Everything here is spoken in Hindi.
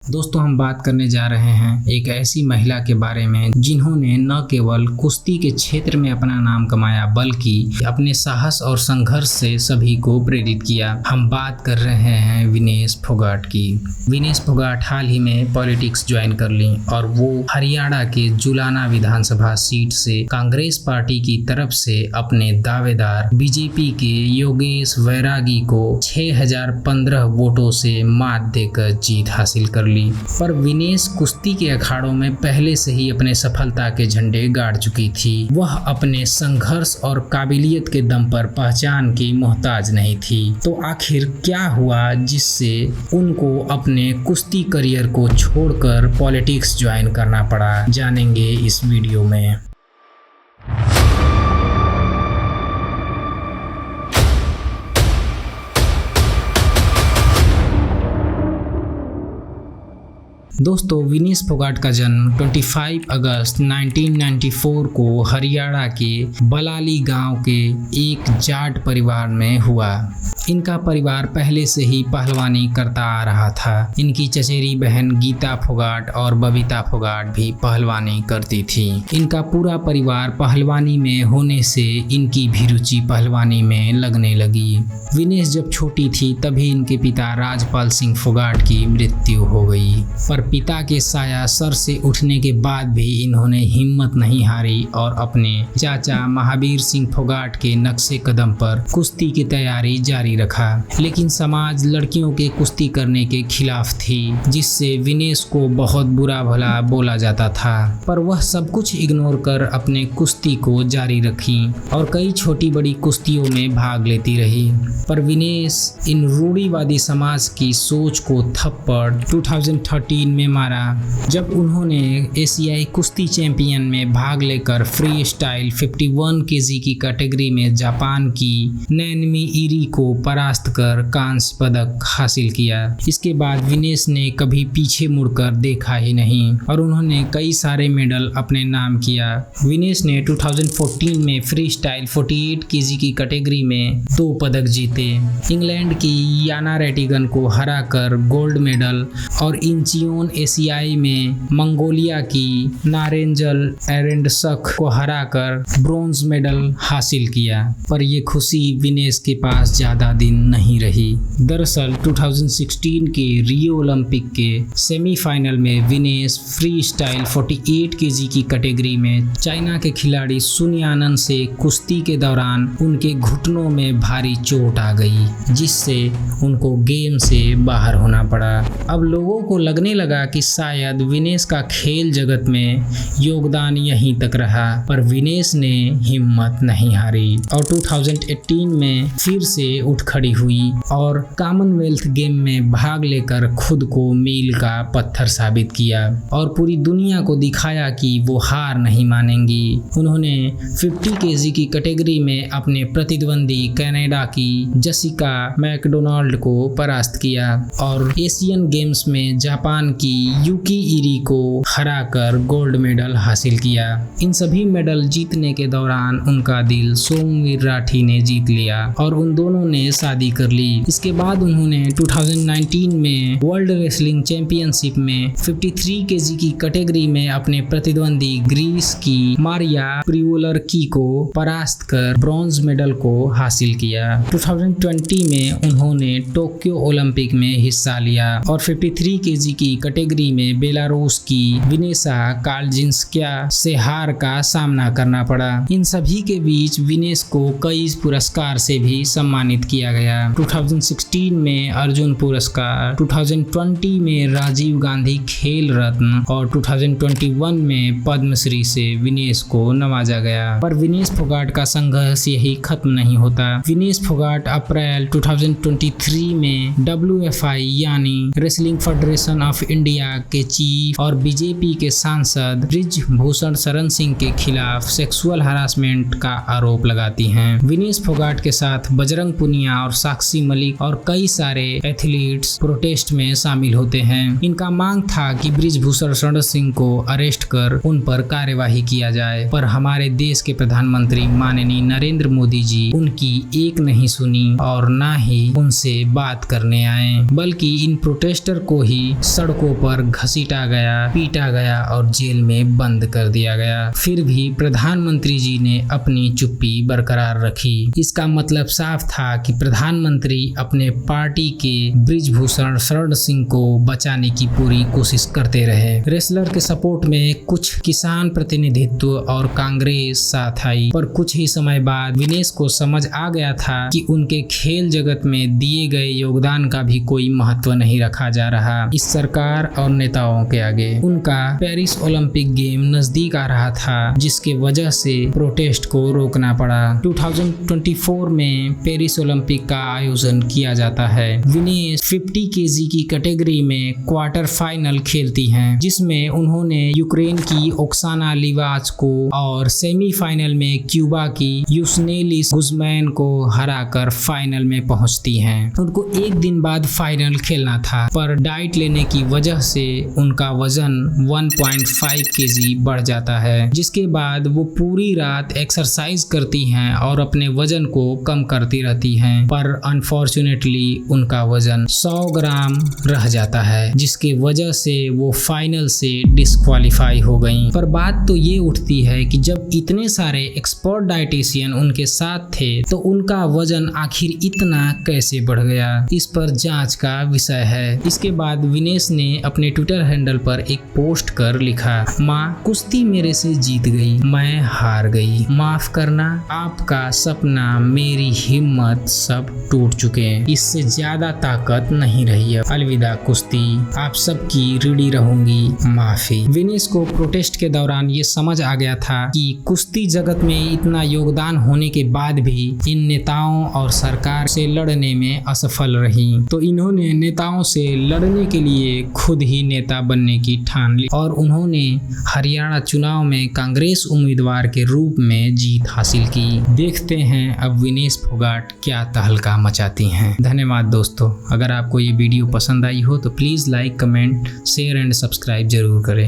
दोस्तों हम बात करने जा रहे हैं एक ऐसी महिला के बारे में जिन्होंने न केवल कुश्ती के क्षेत्र में अपना नाम कमाया बल्कि अपने साहस और संघर्ष से सभी को प्रेरित किया। हम बात कर रहे हैं विनेश फोगाट की। विनेश फोगाट हाल ही में पॉलिटिक्स ज्वाइन कर ली और वो हरियाणा के जुलाना विधानसभा सीट से कांग्रेस पार्टी की तरफ से अपने दावेदार बीजेपी के योगेश वैरागी को 6015 वोटों से मात देकर जीत हासिल कर ली। पर विनेश कुश्ती के अखाड़ों में पहले से ही अपने सफलता के झंडे गाड़ चुकी थी। वह अपने संघर्ष और काबिलियत के दम पर पहचान की मोहताज नहीं थी। तो आखिर क्या हुआ जिससे उनको अपने कुश्ती करियर को छोड़कर पॉलिटिक्स ज्वाइन करना पड़ा, जानेंगे इस वीडियो में। दोस्तों विनेश फोगाट का जन्म 25 अगस्त 1994 को हरियाणा के बलाली गांव के एक जाट परिवार में हुआ। इनका परिवार पहले से ही पहलवानी करता आ रहा था। इनकी चचेरी बहन गीता फोगाट और बबीता फोगाट भी पहलवानी करती थी। इनका पूरा परिवार पहलवानी में होने से इनकी भी रुचि पहलवानी में लगने लगी। विनेश जब छोटी थी तभी इनके पिता राजपाल सिंह फोगाट की मृत्यु हो गई, पर पिता के साया सर से उठने के बाद भी इन्होंने हिम्मत नहीं हारी और अपने चाचा महावीर सिंह फोगाट के नक्शे कदम पर कुश्ती की तैयारी जारी रखा। लेकिन समाज लड़कियों के कुश्ती करने के खिलाफ थी, जिससे विनेश को बहुत बुरा भला बोला जाता था। पर वह सब कुछ इग्नोर कर अपने कुश्ती को जारी रखी और कई छोटी बड़ी कुश्तियों में भाग लेती रही। पर विनेश इन रूढ़िवादी समाज की सोच को थप्पड़ 2013 में मारा, जब उन्होंने एशियाई कुश्ती चैंपियन में भाग लेकर फ्री स्टाइल 51 केजी की कैटेगरी में जापान की नैनमी इरी को परास्त कर कांस्य पदक हासिल किया। इसके बाद विनेश ने कभी पीछे मुड़कर देखा ही नहीं और उन्होंने कई सारे मेडल अपने नाम किया। विनेश ने 2014 में फ्री स्टाइल 48 केजी की कैटेगरी में 2 पदक जीते। इंग्लैंड की याना रेटिगन को हराकर गोल्ड मेडल और इंचियोन एशियाई में मंगोलिया की नारेंजल एरेंडसक को हराकर ब्रोंज मेडल हासिल किया। पर ये खुशी विनेश के पास ज्यादा दिन नहीं रही। दरअसल 2016 के रियो ओलंपिक के सेमीफाइनल में विनेश फ्री स्टाइल 48 केजी की कैटेगरी में चाइना के खिलाड़ी सुन यानन से कुश्ती के दौरान उनके घुटनों में भारी चोट आ गई, जिससे उनको गेम से बाहर होना पड़ा। अब लोगों को लगने लगा कि शायद विनेश का खेल जगत में योगदान यहीं तक रहा, पर विनेश ने हिम्मत नहीं हारी और 2018 में फिर से उठ खड़ी हुई और कॉमनवेल्थ गेम में भाग लेकर खुद को मील का पत्थर साबित किया और पूरी दुनिया को दिखाया कि वो हार नहीं मानेंगी। उन्होंने 50 केजी की कैटेगरी में अपने प्रतिद्वंदी कनाडा की जसिका मैकडोनाल्ड को परास्त किया और एशियन गेम्स में जापान की यूकी इरी को हराकर गोल्ड मेडल हासिल किया। इन सभी मेडल जीतने के दौरान उनका दिल सोमवीर राठी ने जीत लिया और उन दोनों ने शादी कर ली। इसके बाद उन्होंने 2019 में वर्ल्ड रेसलिंग चैंपियनशिप में 53 केजी की कैटेगरी में अपने प्रतिद्वंदी ग्रीस की मारिया प्रिवोलरकी को परास्त कर ब्रॉन्ज मेडल को हासिल किया। 2020 में उन्होंने टोक्यो ओलंपिक में हिस्सा लिया और 53 केजी की कैटेगरी में बेलारूस की विनेशा कालजिंस्क्या से हार का सामना करना पड़ा। इन सभी के बीच विनेश को कई पुरस्कार से भी सम्मानित किया गया। 2016 में अर्जुन पुरस्कार, 2020 में राजीव गांधी खेल रत्न और 2021 में पद्मश्री से विनेश को नवाजा गया। पर विनेश फोगाट का संघर्ष यही खत्म नहीं होता। विनेश फोगाट अप्रैल 2023 में WFI यानी रेसलिंग फेडरेशन ऑफ इंडिया के चीफ और बीजेपी के सांसद ब्रिजभूषण शरण सिंह के खिलाफ सेक्सुअल हरासमेंट का आरोप लगाती हैं। विनेश फोगाट के साथ बजरंग पुनिया और साक्षी मलिक और कई सारे एथलीट्स प्रोटेस्ट में शामिल होते हैं। इनका मांग था कि ब्रिजभूषण शरण सिंह को अरेस्ट कर उन पर कार्यवाही किया जाए, पर हमारे देश के प्रधानमंत्री माननीय नरेंद्र मोदी जी उनकी एक नहीं सुनी और ना ही उनसे बात करने आए, बल्कि इन प्रोटेस्टर को ही सड़कों पर घसीटा गया, पीटा गया और जेल में बंद कर दिया गया। फिर भी प्रधानमंत्री जी ने अपनी चुप्पी बरकरार रखी। इसका मतलब साफ था कि प्रधानमंत्री अपने पार्टी के बृजभूषण शरण सिंह को बचाने की पूरी कोशिश करते रहे। रेसलर के सपोर्ट में कुछ किसान प्रतिनिधित्व और कांग्रेस साथ आई, पर कुछ ही समय बाद विनेश को समझ आ गया था कि उनके खेल जगत में दिए गए योगदान का भी कोई महत्व नहीं रखा जा रहा इस सरकार और नेताओं के आगे। उनका पेरिस ओलंपिक गेम नजदीक आ रहा था, जिसके वजह से प्रोटेस्ट को रोकना पड़ा। 2024 में पेरिस ओलंपिक का आयोजन किया जाता है। विनेश 50 केजी की कैटेगरी में क्वार्टर फाइनल खेलती हैं, जिसमें उन्होंने यूक्रेन की ओक्साना लिवाच को और सेमीफाइनल में क्यूबा की यूस्नेलिस गुज़मैन को हराकर फाइनल में पहुंचती हैं। उनको एक दिन बाद फाइनल खेलना था, पर डाइट लेने की वजह से उनका वजन 1.5 केजी बढ़ जाता है, जिसके बाद वो पूरी रात एक्सरसाइज करती हैं और अपने वजन को कम करती रहती हैं, पर अनफॉर्चुनेटली उनका वजन 100 ग्राम रह जाता है, जिसकी वजह से वो फाइनल से डिस्क्वालीफाई हो गई। पर बात तो ये उठती है कि जब इतने सारे एक्सपर्ट डाइटिशियन उनके साथ थे तो उनका वजन आखिर इतना कैसे बढ़ गया, इस पर जांच का विषय है। इसके बाद विनेश ने अपने ट्विटर हैंडल पर एक पोस्ट कर लिखा, माँ कुश्ती मेरे से जीत गई, मैं हार गई, माफ करना, आपका सपना, मेरी हिम्मत सब टूट चुके हैं, इससे ज्यादा ताकत नहीं रही है, अलविदा कुश्ती, आप सबकी ऋणी रहूंगी, माफी। विनेश को प्रोटेस्ट के दौरान ये समझ आ गया था कि कुश्ती जगत में इतना योगदान होने के बाद भी इन नेताओं और सरकार से लड़ने में असफल रही, तो इन्होंने नेताओं से लड़ने के लिए खुद ही नेता बनने की ठान ली और उन्होंने हरियाणा चुनाव में कांग्रेस उम्मीदवार के रूप में जीत हासिल की। देखते हैं अब विनेश फोगाट क्या तहलका मचाती हैं। धन्यवाद दोस्तों। अगर आपको ये वीडियो पसंद आई हो तो please like, comment, share and subscribe जरूर करें।